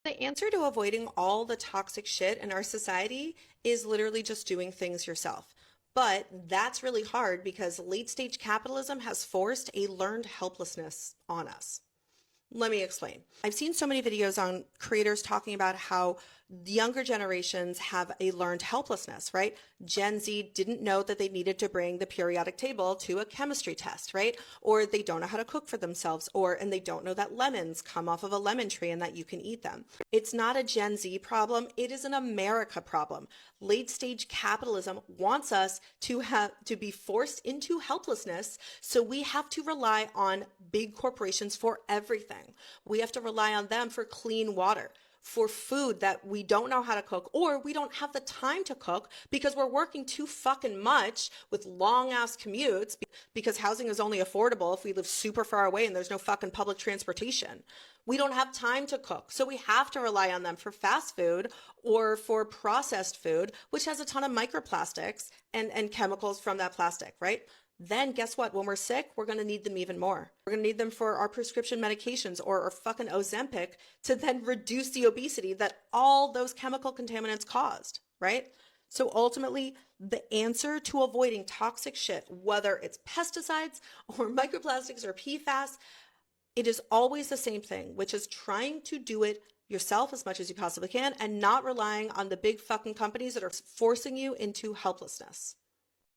The answer to avoiding all the toxic shit in our society is literally just doing things yourself. But that's really hard because late stage capitalism has forced a learned helplessness on us. Let me explain. I've seen so many videos on creators talking about how younger generations have a learned helplessness, right? Gen Z didn't know that they needed to bring the periodic table to a chemistry test, right? Or they don't know how to cook for themselves, and they don't know that lemons come off of a lemon tree and that you can eat them. It's not a Gen Z problem. It is an America problem. Late stage capitalism wants us to be forced into helplessness. So we have to rely on big corporations for everything. We have to rely on them for clean water, for food that we don't know how to cook, or we don't have the time to cook because we're working too fucking much with long ass commutes because housing is only affordable if we live super far away and there's no fucking public transportation. We don't have time to cook. So we have to rely on them for fast food or for processed food, which has a ton of microplastics and chemicals from that plastic, right? Then guess what? When we're sick, we're going to need them even more. We're going to need them for our prescription medications or our fucking Ozempic to then reduce the obesity that all those chemical contaminants caused, right? So ultimately, the answer to avoiding toxic shit, whether it's pesticides or microplastics or PFAS, it is always the same thing, which is trying to do it yourself as much as you possibly can and not relying on the big fucking companies that are forcing you into helplessness.